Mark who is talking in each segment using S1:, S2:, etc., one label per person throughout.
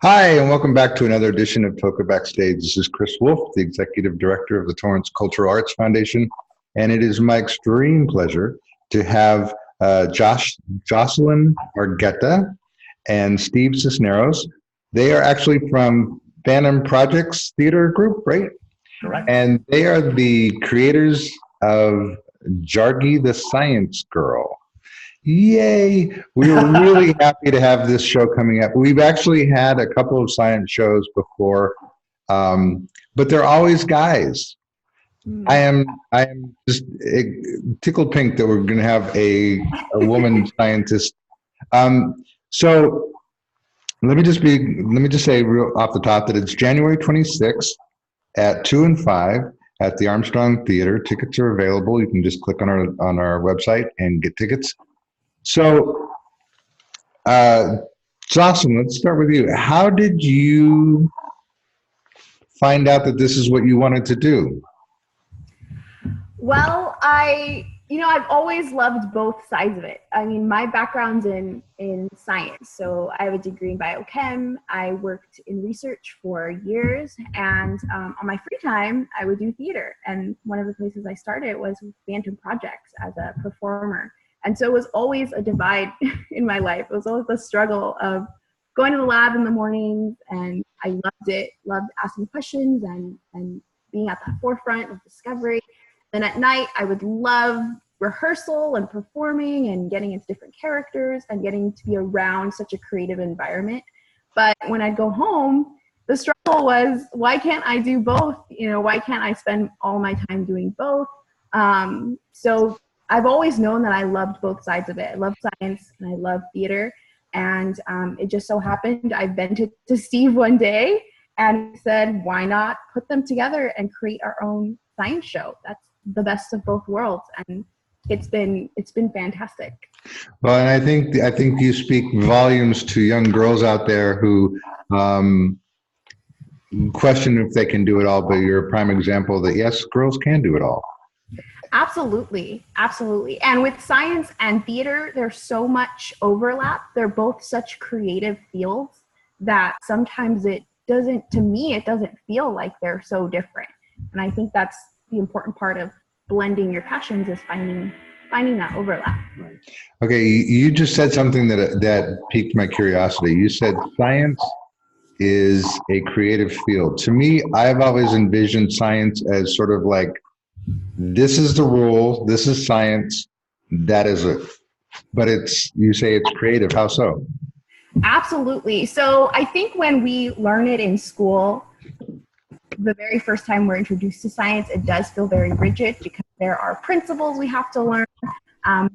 S1: Hi, and welcome back to another edition of TOCA Backstage. This is Chris Wolf, the Executive Director of the Torrance Cultural Arts Foundation, and it is my extreme pleasure to have Jocelyn Argueta and Steve Cisneros. They are actually from Phantom Projects Theater Group, right?
S2: Correct.
S1: And they are the creators of Jargie the Science Girl. Yay! We were really happy to have this show coming up. We've actually had a couple of science shows before, but they're always guys. I am just tickled pink that we're going to have a woman scientist. So let me just say real off the top that it's January 26th at 2 and 5 at the Armstrong Theater. Tickets are available. You can just click on our website and get tickets. So, Jocelyn, let's start with you. How did you find out that this is what you wanted to do?
S3: Well, I've always loved both sides of it. I mean, my background's in science, so I have a degree in biochem. I worked in research for years, and on my free time, I would do theater. And one of the places I started was with Phantom Projects as a performer. And so it was always a divide in my life. It was always the struggle of going to the lab in the mornings, and I loved it, loved asking questions and being at the forefront of discovery. Then at night, I would love rehearsal and performing and getting into different characters and getting to be around such a creative environment. But when I'd go home, the struggle was, why can't I do both? Why can't I spend all my time doing both? So I've always known that I loved both sides of it. I love science and I love theater. And it just so happened I vented to Steve one day and said, why not put them together and create our own science show? That's the best of both worlds. And it's been fantastic.
S1: Well, and I think you speak volumes to young girls out there who question if they can do it all, but you're a prime example that yes, girls can do it all.
S3: Absolutely. Absolutely. And with science and theater, there's so much overlap. They're both such creative fields that sometimes it doesn't feel like they're so different. And I think that's the important part of blending your passions is finding that overlap.
S1: Right. Okay. You just said something that piqued my curiosity. You said science is a creative field. To me, I've always envisioned science as sort of like, this is the rule, this is science, that is it. But you say it's creative. How so?
S3: Absolutely. So I think when we learn it in school, the very first time we're introduced to science, it does feel very rigid because there are principles we have to learn.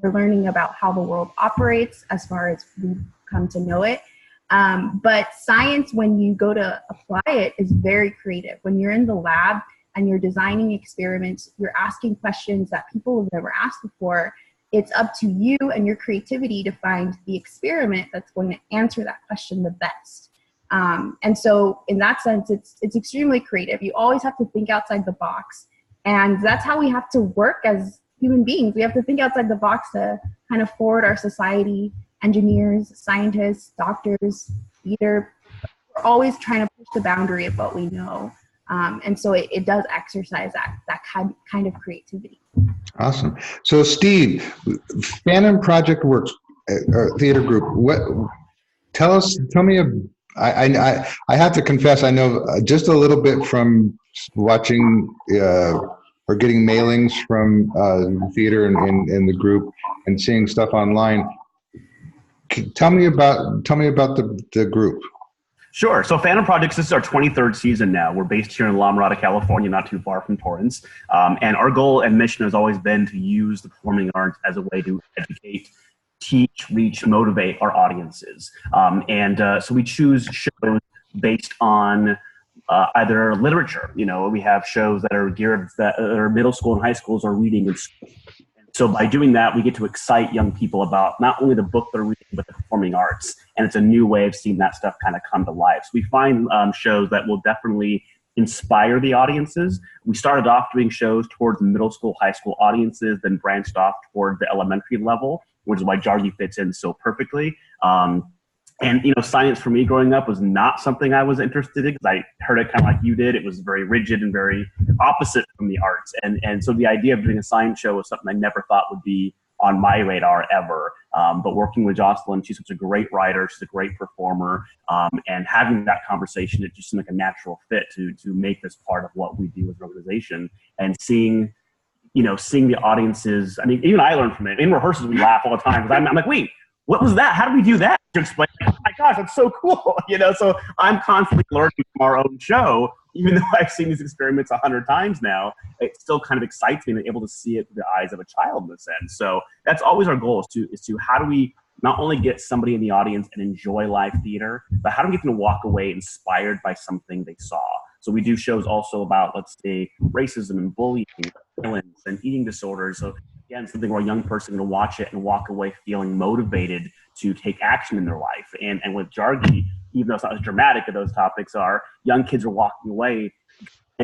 S3: We're learning about how the world operates as far as we've come to know it. But science, when you go to apply it, is very creative. When you're in the lab, and you're designing experiments, you're asking questions that people have never asked before, it's up to you and your creativity to find the experiment that's going to answer that question the best. And so in that sense, it's extremely creative. You always have to think outside the box. And that's how we have to work as human beings. We have to think outside the box to kind of forward our society. Engineers, scientists, doctors, theater, we're always trying to push the boundary of what we know. And so it does exercise that kind of creativity.
S1: Awesome. So Steve, Phantom Project Works Theater Group. Tell me. I have to confess, I know just a little bit from watching or getting mailings from the theater and the group and seeing stuff online. Tell me about the group.
S2: Sure. So Phantom Projects, this is our 23rd season now. We're based here in La Mirada, California, not too far from Torrance. And our goal and mission has always been to use the performing arts as a way to educate, teach, reach, motivate our audiences. So we choose shows based on either literature. We have shows that are middle school and high schools are reading in school. So by doing that, we get to excite young people about not only the book they're reading, but the performing arts. And it's a new way of seeing that stuff kind of come to life. So we find shows that will definitely inspire the audiences. We started off doing shows towards the middle school, high school audiences, then branched off toward the elementary level, which is why Jargie fits in so perfectly. And, you know, science for me growing up was not something I was interested in because I heard it kind of like you did. It was very rigid and very opposite from the arts. And so the idea of doing a science show was something I never thought would be on my radar ever. But working with Jocelyn, she's such a great writer. She's a great performer. And having that conversation, it just seemed like a natural fit to make this part of what we do as an organization. And seeing the audiences. I mean, even I learned from it. In rehearsals, we laugh all the time because I'm like, wait, what was that? How did we do that? To explain, oh my gosh, that's so cool. So I'm constantly learning from our own show, even though I've seen these experiments 100 times now. It still kind of excites me and able to see it through the eyes of a child in a sense. So that's always our goal is to how do we not only get somebody in the audience and enjoy live theater, but how do we get them to walk away inspired by something they saw? So we do shows also about, let's say, racism and bullying, violence and eating disorders. So again, something where a young person can watch it and walk away feeling motivated to take action in their life. And with Jargie, even though it's not as dramatic as those topics are, young kids are walking away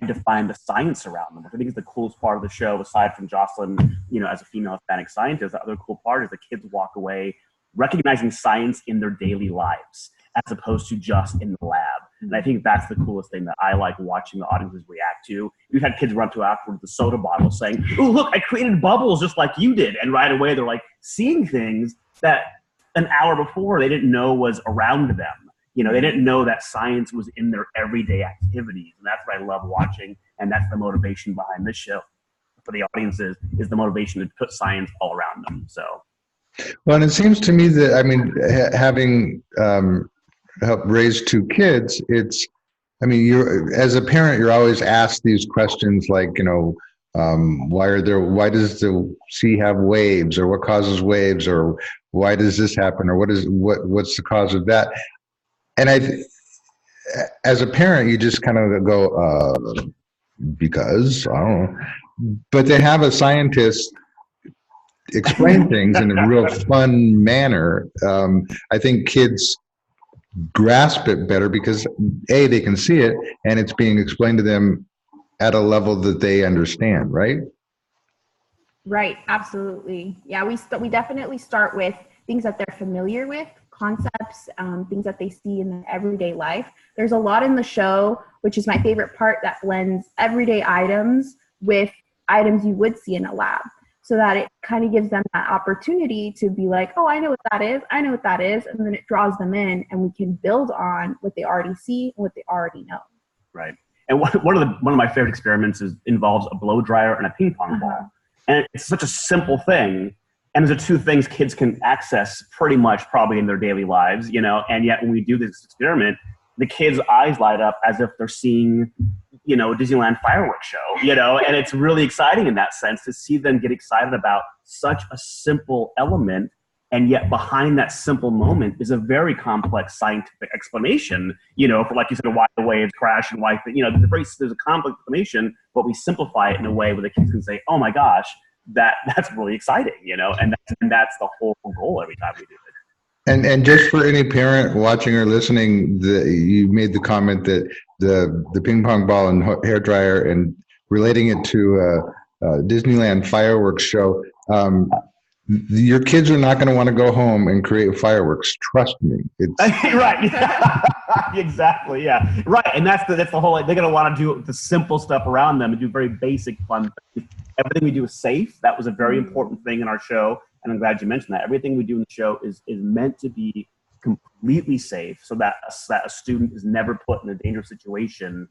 S2: and to find the science around them, which I think is the coolest part of the show, aside from Jocelyn, as a female Hispanic scientist. The other cool part is the kids walk away recognizing science in their daily lives as opposed to just in the lab. And I think that's the coolest thing that I like watching the audiences react to. We've had kids run to afterwards the soda bottle saying, "Oh, look, I created bubbles just like you did." And right away they're like seeing things that an hour before they didn't know was around them. They didn't know that science was in their everyday activities. And that's what I love watching. And that's the motivation behind this show for the audiences, is the motivation to put science all around them. So.
S1: Well, and it seems to me that, having helped raise two kids, you're, as a parent, you're always asked these questions like, why does the sea have waves, or what causes waves, or why does this happen, or what's the cause of that? And as a parent, you just kind of go, because I don't know. But to have a scientist explain things in a real fun manner, I think kids grasp it better because they can see it and it's being explained to them at a level that they understand, right?
S3: Right, absolutely. Yeah, we definitely start with things that they're familiar with, concepts, things that they see in their everyday life. There's a lot in the show, which is my favorite part, that blends everyday items with items you would see in a lab, so that it kind of gives them that opportunity to be like, oh, I know what that is. And then it draws them in and we can build on what they already see and what they already know.
S2: Right. And one of my favorite experiments involves a blow dryer and a ping pong ball. And it's such a simple thing. And those are two things kids can access pretty much probably in their daily lives, and yet when we do this experiment, the kids' eyes light up as if they're seeing, a Disneyland fireworks show, and it's really exciting in that sense to see them get excited about such a simple element. And yet behind that simple moment is a very complex scientific explanation, for, like you said, why the waves crash and why, there's a complex explanation, but we simplify it in a way where the kids can say, oh my gosh, that's really exciting, and that's the whole goal every time we do it.
S1: And just for any parent watching or listening, you made the comment that the ping pong ball and hair dryer and relating it to a Disneyland fireworks show, your kids are not going to want to go home and create fireworks. Trust me.
S2: Right. Exactly. Yeah. Right. And that's the whole. They're going to want to do the simple stuff around them and do very basic fun things. Everything we do is safe. That was a very important thing in our show, and I'm glad you mentioned that. Everything we do in the show is meant to be completely safe, so that a student is never put in a dangerous situation,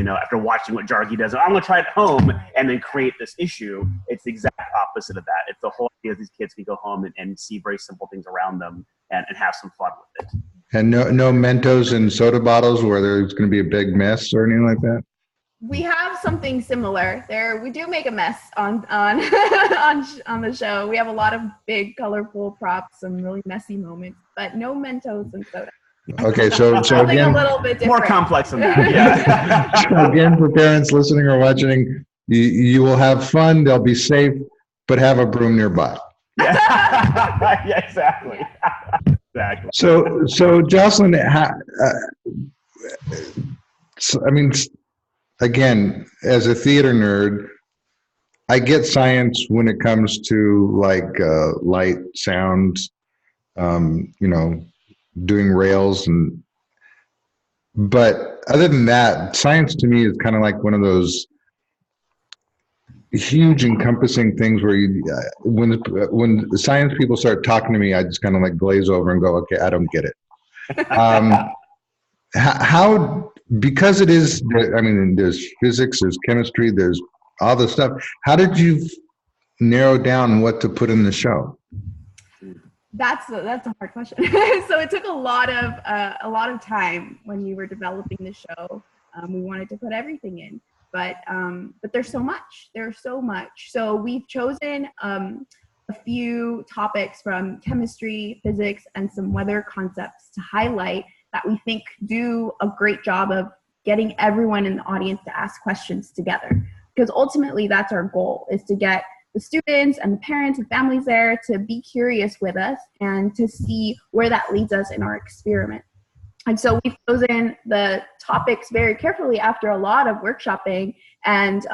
S2: after watching what Jargie does. I'm going to try it at home and then create this issue. It's the exact opposite of that. It's the whole idea these kids can go home and see very simple things around them and have some fun with it.
S1: And no Mentos and soda bottles where there's going to be a big mess or anything like that?
S3: We have something similar there. We do make a mess on the show. We have a lot of big, colorful props, some really messy moments, but no Mentos and soda.
S1: Okay, so again,
S3: a little bit
S2: more complex than that. Yeah.
S1: Again, for parents listening or watching, you will have fun. They'll be safe, but have a broom nearby.
S2: Yeah, exactly. Exactly.
S1: So Jocelyn, again, as a theater nerd, I get science when it comes to like light, sound, doing rails but other than that, science to me is kind of like one of those huge encompassing things where when the science people start talking to me, I just kind of like glaze over and go, okay, I don't get it. How, because it is, I mean, there's physics, there's chemistry, there's all this stuff. How did you narrow down what to put in the show?
S3: That's a hard question. So it took a lot of time when we were developing the show. We wanted to put everything in, but there's so much. There's so much. So we've chosen a few topics from chemistry, physics, and some weather concepts to highlight that we think do a great job of getting everyone in the audience to ask questions together. Because ultimately, that's our goal, is to get the students and the parents and families there to be curious with us and to see where that leads us in our experiment. And so we've chosen the topics very carefully after a lot of workshopping and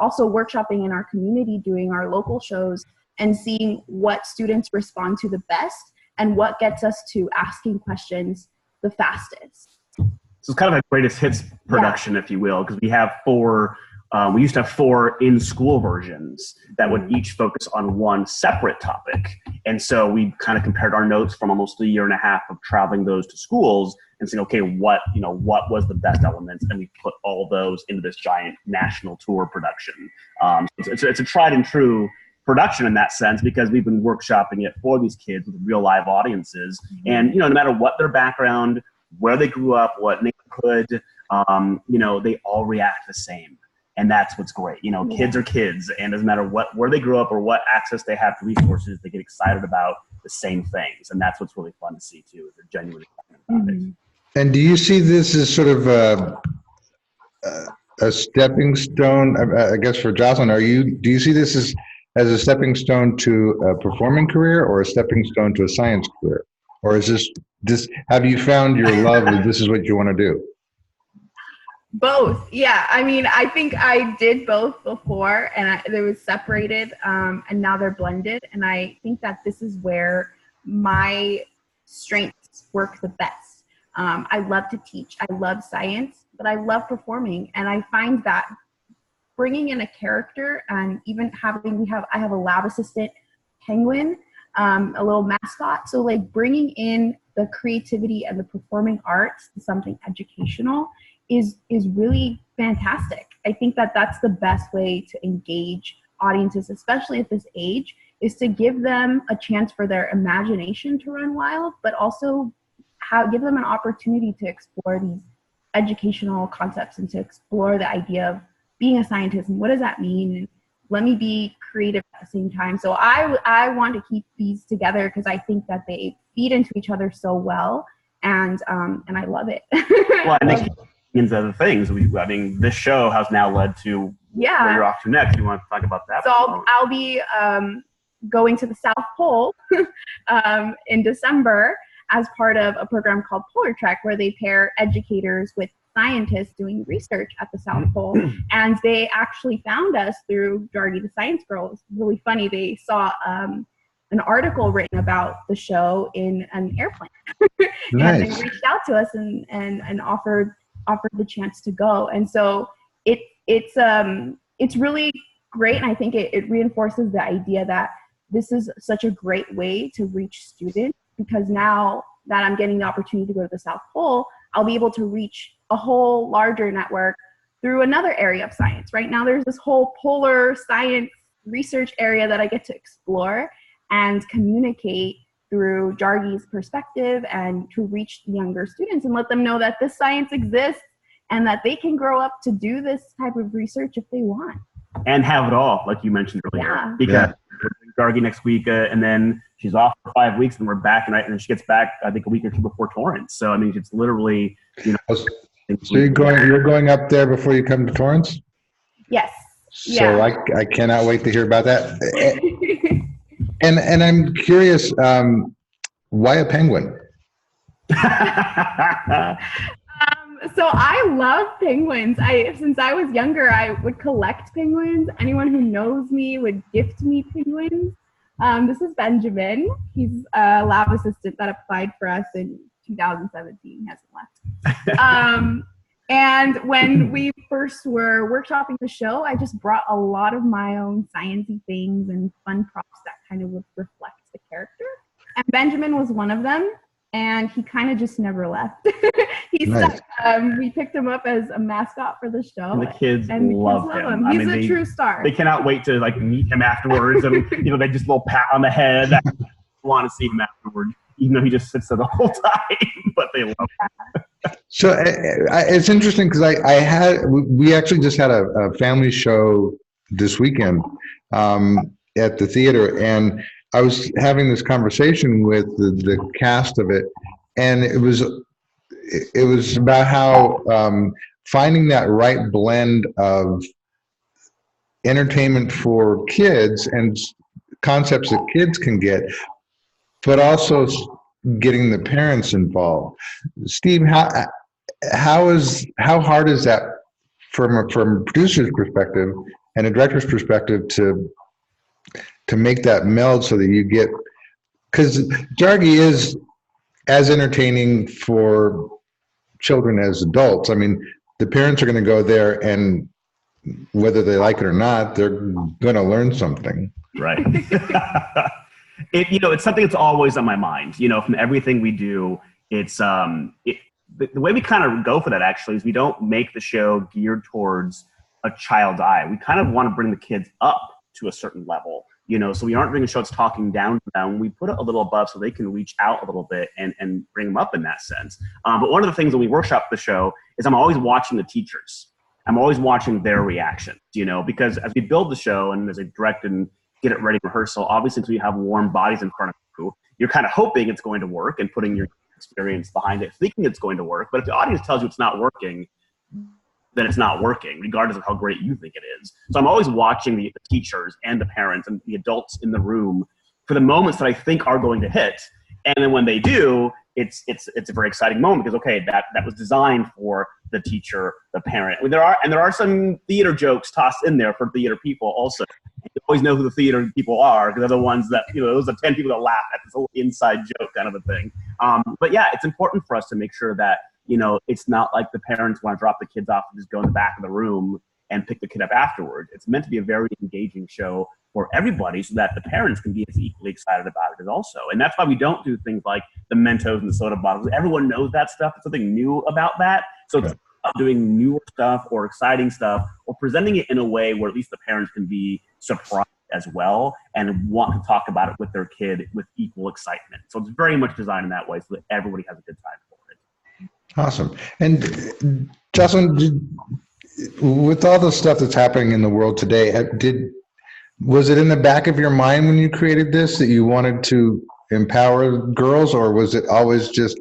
S3: also workshopping in our community, doing our local shows and seeing what students respond to the best and what gets us to asking questions the fastest.
S2: So it's kind of a greatest hits production, if you will, because we have we used to have 4 in-school versions that would each focus on one separate topic. And so we kind of compared our notes from almost a year and a half of traveling those to schools and saying, okay, what was the best elements? And we put all those into this giant national tour production. It's a tried and true production in that sense, because we've been workshopping it for these kids with real live audiences. And, no matter what their background, where they grew up, what neighborhood, they all react the same. And that's what's great. Kids are kids, and it doesn't matter where they grew up or what access they have to resources, they get excited about the same things. And that's what's really fun to see too, is they're genuinely excited about it.
S1: And do you see this as sort of a stepping stone, I guess, for Jocelyn? Do you see this as a stepping stone to a performing career or a stepping stone to a science career? Or is this have you found your love that this is what you want to do?
S3: Both. Yeah. I mean, I think I did both before, and they were separated, and now they're blended. And I think that this is where my strengths work the best. I love to teach. I love science, but I love performing. And I find that bringing in a character and even I have a lab assistant penguin, a little mascot. So like bringing in the creativity and the performing arts to something educational is really fantastic. I think that that's the best way to engage audiences, especially at this age, is to give them a chance for their imagination to run wild, but also give them an opportunity to explore these educational concepts and to explore the idea of being a scientist and what does that mean, and let me be creative at the same time. So I want to keep these together because I think that they feed into each other so well, and I love it.
S2: Well, and they keep into other things. I mean, this show has now led to where you're off to next. You want to talk about that?
S3: So I'll be going to the South Pole in December as part of a program called Polar Trek, where they pair educators with scientists doing research at the South Pole. And they actually found us through Jargie the Science Girl. It was really funny. They saw an article written about the show in an airplane.
S1: Nice.
S3: And they reached out to us and offered the chance to go. And so it's really great. And I think it reinforces the idea that this is such a great way to reach students, because now that I'm getting the opportunity to go to the South Pole, I'll be able to reach a whole larger network through another area of science. Right now, there's this whole polar science research area that I get to explore and communicate through Jargie's perspective, and to reach the younger students and let them know that this science exists and that they can grow up to do this type of research if they want.
S2: And have it all, like you mentioned earlier.
S3: Yeah.
S2: Because Jargie next week, and then she's off for 5 weeks, and we're back, and then she gets back, I think, a week or two before Torrance. So, I mean, it's literally,
S1: So you're going up there before you come to Torrance?
S3: Yes.
S1: So yeah. I cannot wait to hear about that. And I'm curious, why a penguin?
S3: So I love penguins. Since I was younger, I would collect penguins. Anyone who knows me would gift me penguins. This is Benjamin. He's a lab assistant that applied for us in 2017. He hasn't left. And when we first were workshopping the show, I just brought a lot of my own sciencey things and fun props that kind of would reflect the character. And Benjamin was one of them, and he kind of just never left.
S1: Nice.
S3: We picked him up as a mascot for the show.
S2: And the kids love him.
S3: He's a true star.
S2: They cannot wait to like meet him afterwards, and they just a little pat on the head. I want to see him afterwards, even though he just sits there the whole time. But they love him.
S1: So it's interesting because we actually just had a family show this weekend at the theater, and I was having this conversation with the cast of it, and it was about how finding that right blend of entertainment for kids and concepts that kids can get, but also getting the parents involved. Steve, how hard is that from a producer's perspective and a director's perspective to make that meld so that you get, because Jargie is as entertaining for children as adults. I mean, the parents are going to go there, and whether they like it or not, they're going to learn something.
S2: Right. It's something that's always on my mind. From everything we do, it's the way we kind of go for that actually is we don't make the show geared towards a child's eye. We kind of want to bring the kids up to a certain level. So we aren't doing a show that's talking down to them. We put it a little above so they can reach out a little bit and bring them up in that sense. But one of the things when we workshop the show is I'm always watching the teachers. I'm always watching their reactions, because as we build the show and as I direct and get it ready for rehearsal, obviously until you have warm bodies in front of you, you're kind of hoping it's going to work and putting your experience behind it, thinking it's going to work. But if the audience tells you it's not working, then it's not working, regardless of how great you think it is. So I'm always watching the teachers and the parents and the adults in the room for the moments that I think are going to hit. And then when they do, it's a very exciting moment because, okay, that was designed for the teacher, the parent. There are some theater jokes tossed in there for theater people also. You always know who the theater people are because they're the ones that, those are 10 people that laugh at this whole inside joke kind of a thing. But yeah, it's important for us to make sure that, it's not like the parents want to drop the kids off and just go in the back of the room and pick the kid up afterwards. It's meant to be a very engaging show for everybody so that the parents can be as equally excited about it as also. And that's why we don't do things like the Mentos and the soda bottles. Everyone knows that stuff. It's something new about that. So it's about doing newer stuff or exciting stuff or presenting it in a way where at least the parents can be surprised as well and want to talk about it with their kid with equal excitement. So it's very much designed in that way so that everybody has a good time for it.
S1: Awesome. And Jocelyn, with all the stuff that's happening in the world today, was it in the back of your mind when you created this that you wanted to empower girls, or was it always just,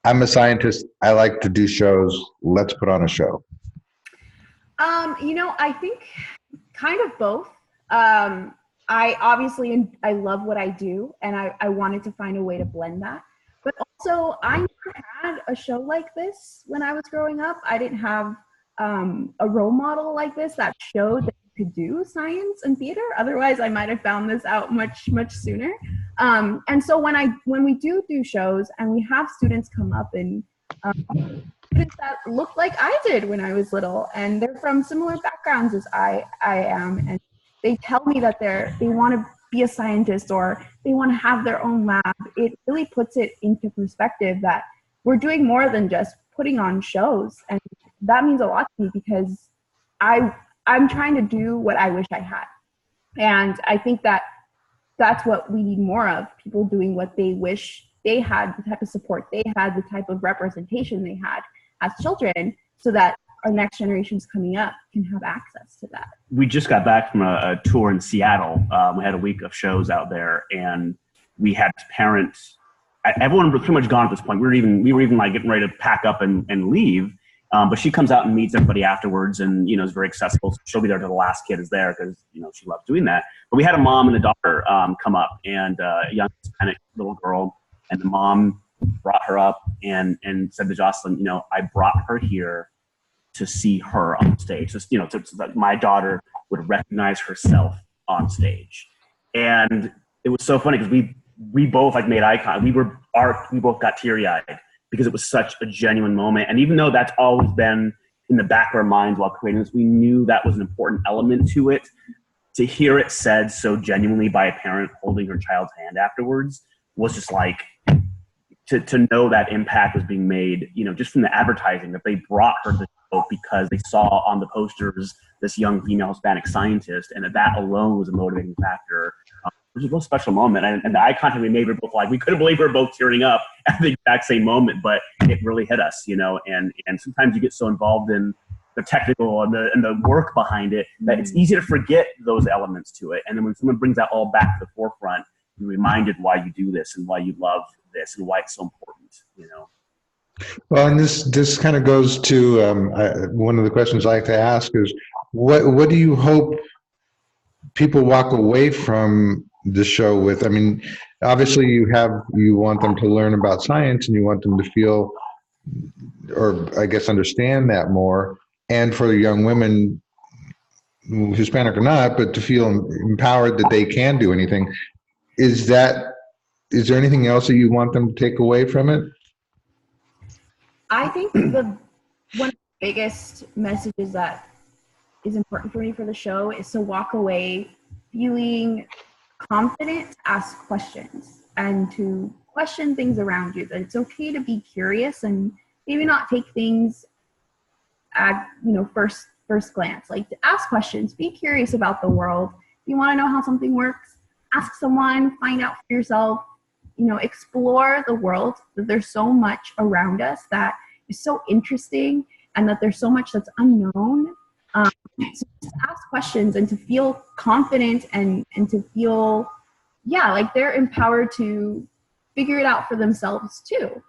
S1: I'm a scientist, I like to do shows, let's put on a show?
S3: I think kind of both. I love what I do, and I wanted to find a way to blend that. But also, I never had a show like this when I was growing up. I didn't have a role model like this that showed that you could do science and theater. Otherwise, I might have found this out much, much sooner. And so when we do shows and we have students come up and students that look like I did when I was little, and they're from similar backgrounds as I am, and they tell me that they want to be a scientist or they want to have their own lab, it really puts it into perspective that we're doing more than just putting on shows. And that means a lot to me because I'm trying to do what I wish I had. And I think that that's what we need more of, people doing what they wish they had, the type of support they had, the type of representation they had as children, so that our next generations coming up can have access to that.
S2: We just got back from a tour in Seattle. We had a week of shows out there, and we had parents. Everyone was pretty much gone at this point. We were even like getting ready to pack up and leave. But she comes out and meets everybody afterwards, and is very accessible. So she'll be there till the last kid is there because she loves doing that. But we had a mom and a daughter come up, and a young Hispanic little girl, and the mom brought her up and said to Jocelyn, I brought her here to see her on stage. Just, so that my daughter would recognize herself on stage. And it was so funny because we both like made eye contact. We both got teary-eyed because it was such a genuine moment. And even though that's always been in the back of our minds while creating this, we knew that was an important element to it. To hear it said so genuinely by a parent holding her child's hand afterwards was just like, to know that impact was being made, you know, just from the advertising, that they brought her the show because they saw on the posters this young female Hispanic scientist, and that alone was a motivating factor. It was a real special moment. And the eye contact we made, we were both like, we couldn't believe we were both tearing up at the exact same moment, but it really hit us, you know, and sometimes you get so involved in the technical and the work behind it that it's easy to forget those elements to it. And then when someone brings that all back to the forefront, you're reminded why you do this and why you love this and why it's so important, you know.
S1: Well, and this kind of goes to one of the questions I like to ask is, what do you hope people walk away from the show with? I mean, obviously you want them to learn about science, and you want them to feel, or I guess understand that more, and for young women, Hispanic or not, but to feel empowered that they can do anything. Is there anything else that you want them to take away from it?
S3: I think one of the biggest messages that is important for me for the show is to walk away feeling confident to ask questions and to question things around you. That it's okay to be curious and maybe not take things at, you know, first glance. Like, to ask questions, be curious about the world. If you want to know how something works, ask someone, find out for yourself, you know, explore the world. That there's so much around us that is so interesting, and that there's so much that's unknown. So just ask questions and to feel confident and to feel, like they're empowered to figure it out for themselves too.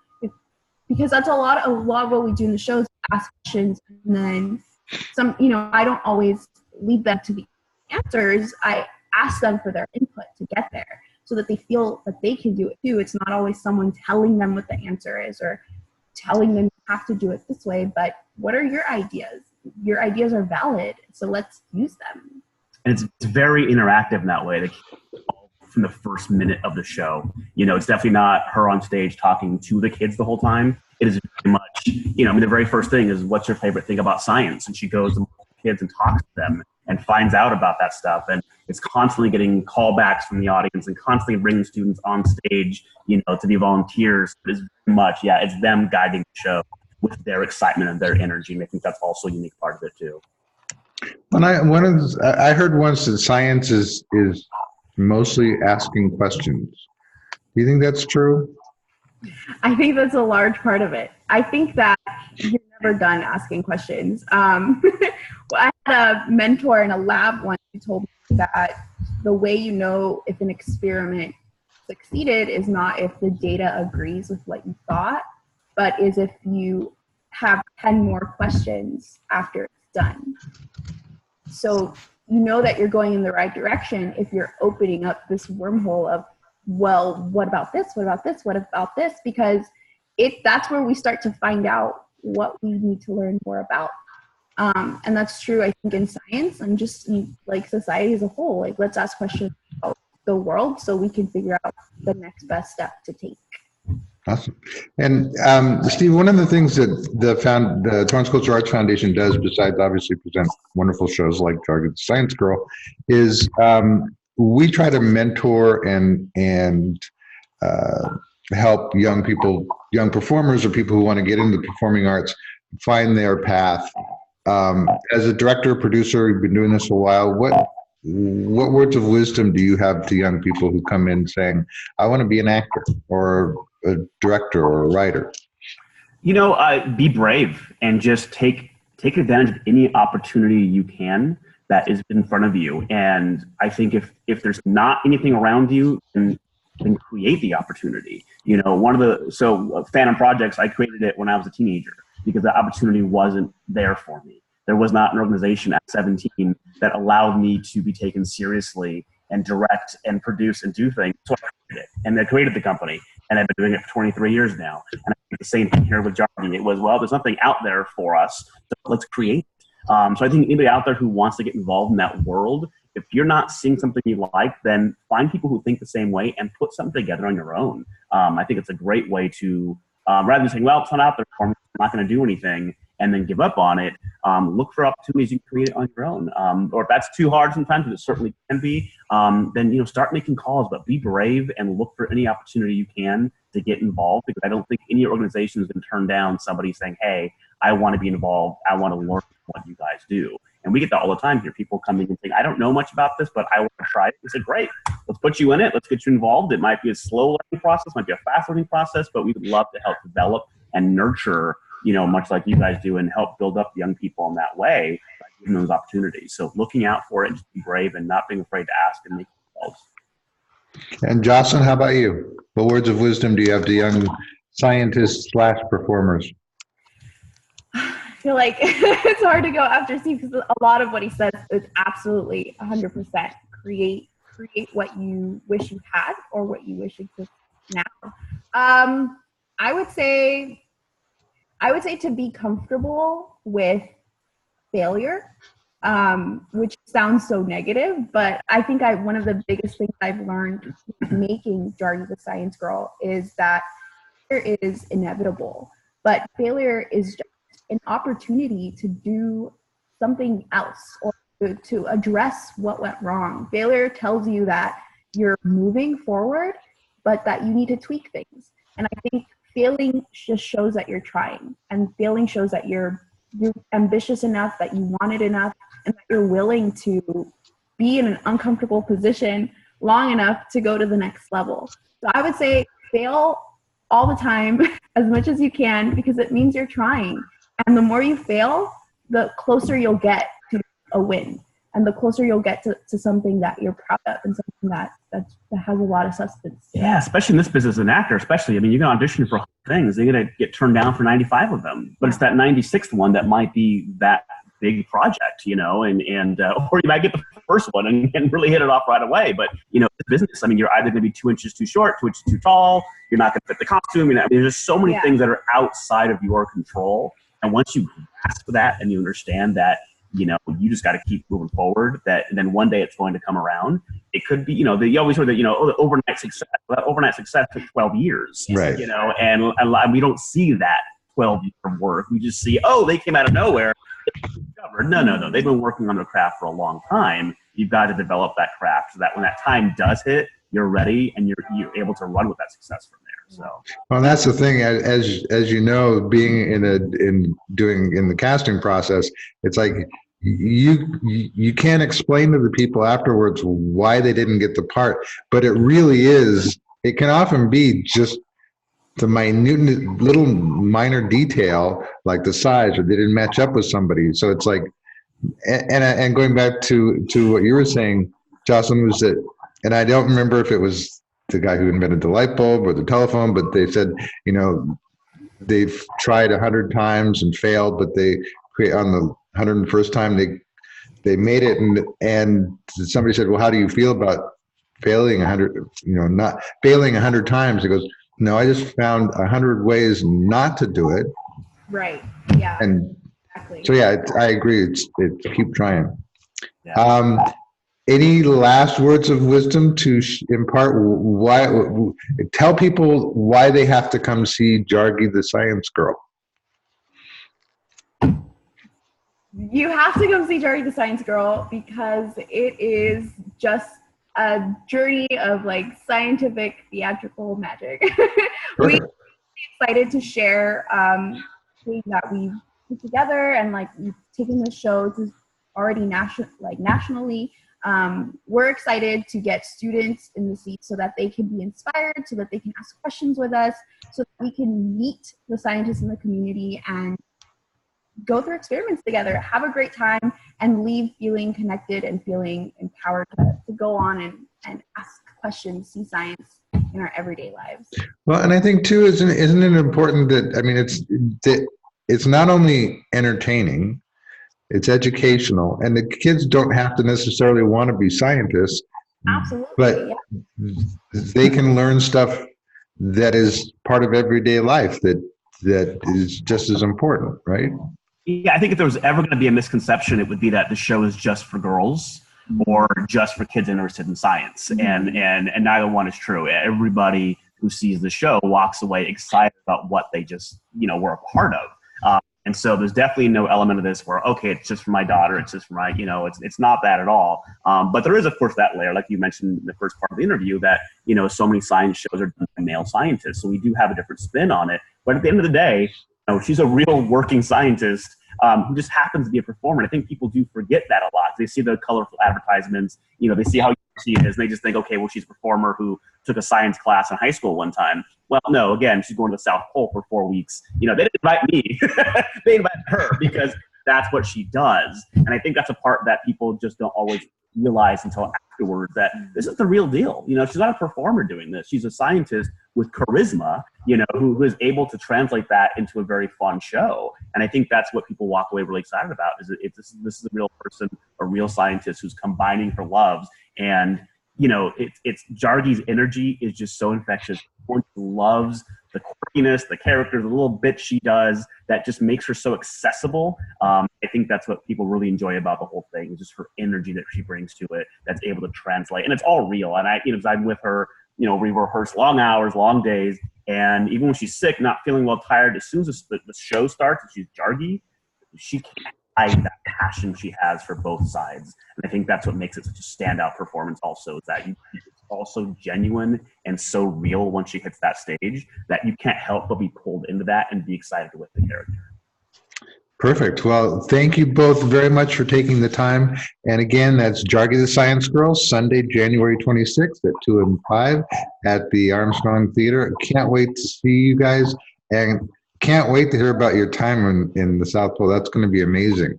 S3: Because that's a lot of what we do in the show is ask questions, and then some, you know, I don't always lead them to the answers. I ask them for their input to get there so that they feel that they can do it too. It's not always someone telling them what the answer is or telling them you have to do it this way, but what are your ideas? Your ideas are valid, so let's use them.
S2: And it's very interactive in that way. From the first minute of the show, you know, it's definitely not her on stage talking to the kids the whole time. It is very much, you know, I mean, the very first thing is, what's your favorite thing about science? And she goes to the kids and talks to them and finds out about that stuff. And it's constantly getting callbacks from the audience and constantly bringing students on stage, you know, to be volunteers. It is very much, it's them guiding the show with their excitement and their energy. And I think that's also a unique part of it too.
S1: I heard once that science is mostly asking questions. Do you think that's true?
S3: I think that's a large part of it. I think that you're never done asking questions. Well, I had a mentor in a lab once who told me that the way you know if an experiment succeeded is not if the data agrees with what you thought, but is if you have 10 more questions after it's done. So you know that you're going in the right direction if you're opening up this wormhole of, well, what about this? What about this? What about this? Because that's where we start to find out what we need to learn more about. And that's true, I think, in science and just in, like, society as a whole. Like, let's ask questions about the world so we can figure out the next best step to take.
S1: Awesome. And Steve, one of the things that the Torrance Cultural Arts Foundation does, besides obviously present wonderful shows like Jargie the Science Girl, is we try to mentor and help young people, young performers, or people who want to get into the performing arts, find their path. As a director, producer, you've been doing this a while. What words of wisdom do you have to young people who come in saying, I want to be an actor or a director or a writer?
S2: You know, be brave and just take advantage of any opportunity you can that is in front of you. And I think if there's not anything around you, then create the opportunity. You know, Phantom Projects, I created it when I was a teenager because the opportunity wasn't there for me. There was not an organization at 17 that allowed me to be taken seriously and direct and produce and do things. So I created it, and I created the company, and I've been doing it for 23 years now. And I think the same thing here with Jargie. It was, well, there's nothing out there for us, so let's create it. So I think anybody out there who wants to get involved in that world, if you're not seeing something you like, then find people who think the same way and put something together on your own. I think it's a great way to rather than saying, well, it's not out there for me, I'm not going to do anything, and then give up on it, look for opportunities you can create on your own. Or if that's too hard sometimes, and it certainly can be, then start making calls, but be brave and look for any opportunity you can to get involved, because I don't think any organization is going to turn down somebody saying, hey, I want to be involved, I want to learn what you guys do. And we get that all the time here. People coming and saying, I don't know much about this, but I want to try it. We said, great, let's put you in it. Let's get you involved. It might be a slow learning process, might be a fast learning process, but we would love to help develop and nurture, much like you guys do, and help build up young people in that way by giving those opportunities. So looking out for it, just be brave and not being afraid to ask and make calls.
S1: And Jocelyn, how about you? What words of wisdom do you have to young scientists/performers?
S3: I feel like it's hard to go after Steve, because a lot of what he says is absolutely 100% create what you wish you had or what you wish exists now. I would say to be comfortable with failure, which sounds so negative, but I think one of the biggest things I've learned making Jargie the Science Girl is that failure is inevitable, but failure is just an opportunity to do something else or to address what went wrong. Failure tells you that you're moving forward, but that you need to tweak things. And I think failing just shows that you're trying, and failing shows that you're ambitious enough, that you want it enough, and that you're willing to be in an uncomfortable position long enough to go to the next level. So I would say fail all the time as much as you can, because it means you're trying. And the more you fail, the closer you'll get to a win, and the closer you'll get to something that you're proud of, and something that has a lot of substance.
S2: Yeah, especially in this business as an actor, especially. I mean, you're going to audition for things. You're going to get turned down for 95 of them. But it's that 96th one that might be that big project, and or you might get the first one and really hit it off right away. But, business, I mean, you're either going to be 2 inches too short, 2 inches too tall. You're not going to fit the costume. There's just so many things that are outside of your control. And once you grasp that and you understand that, you just got to keep moving forward, and then one day it's going to come around. It could be, you always heard that, the overnight success. Well, that overnight success took 12 years,
S1: right?
S2: And we don't see that 12-year work. We just see, they came out of nowhere. No. They've been working on their craft for a long time. You've got to develop that craft so that when that time does hit, you're ready and you're able to run with that success from there. So,
S1: well, that's the thing. As you know, being in the casting process, it's like you can't explain to the people afterwards why they didn't get the part, but it really is. It can often be just the little minor detail, like the size, or they didn't match up with somebody. So it's like, and going back to what you were saying, Jocelyn, was that, and I don't remember if it was the guy who invented the light bulb or the telephone, but they said, they've tried 100 times and failed, but on the 101st time they made it, and somebody said, well, how do you feel about failing 100, not failing 100 times? He goes, no, I just found 100 ways not to do it.
S3: Right. Yeah.
S1: And
S3: exactly.
S1: So yeah, I agree. It's keep trying.
S2: Yeah.
S1: Any last words of wisdom to impart? Tell people why they have to come see Jargie the Science Girl.
S3: You have to come see Jargie the Science Girl because it is just a journey of scientific theatrical magic. We're excited to share things that we've put together, and we've taken the show to already nationally. We're excited to get students in the seat so that they can be inspired, so that they can ask questions with us, so that we can meet the scientists in the community and go through experiments together, have a great time, and leave feeling connected and feeling empowered to go on and ask questions, see science in our everyday lives.
S1: Well, and I think too, isn't it important that, it's not only entertaining, it's educational, and the kids don't have to necessarily want to be scientists.
S3: Absolutely.
S1: But they can learn stuff that is part of everyday life that is just as important, right?
S2: Yeah, I think if there was ever going to be a misconception, it would be that the show is just for girls or just for kids interested in science, and neither one is true. Everybody who sees the show walks away excited about what they just, were a part of. And so there's definitely no element of this where, okay, it's just for my daughter, it's just for my, it's not that at all. But there is, of course, that layer, like you mentioned in the first part of the interview, that, so many science shows are done by male scientists. So we do have a different spin on it. But at the end of the day, she's a real working scientist who just happens to be a performer. And I think people do forget that a lot. They see the colorful advertisements, they see how she is, and they just think, okay, well, she's a performer who took a science class in high school one time. Well, no, again, she's going to the South Pole for 4 weeks. They didn't invite me. They invited her because that's what she does. And I think that's a part that people just don't always realize until afterwards, that this is the real deal. She's not a performer doing this. She's a scientist with charisma, who is able to translate that into a very fun show. And I think that's what people walk away really excited about, is this is a real person, a real scientist who's combining her loves. And it's Jargie's energy is just so infectious. Everyone loves the quirkiness, the characters, the little bit she does that just makes her so accessible. I think that's what people really enjoy about the whole thing, is just her energy that she brings to it, that's able to translate. And it's all real. And I'm with her, we rehearse long hours, long days. And even when she's sick, not feeling well, tired, as soon as the show starts and she's Jargie, she can't hide that passion she has for both sides. And I think that's what makes it such a standout performance also, is that it's also genuine and so real once she hits that stage that you can't help but be pulled into that and be excited with the character.
S1: Perfect. Well, thank you both very much for taking the time. And again, that's Jargie the Science Girl, Sunday, January 26th at 2 and 5 at the Armstrong Theater. Can't wait to see you guys, and can't wait to hear about your time in the South Pole. That's going to be amazing.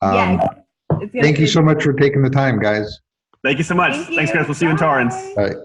S1: Thank you so much for taking the time, guys.
S2: Thank you so much. Thanks, Chris. We'll see you in Torrance.
S1: All right.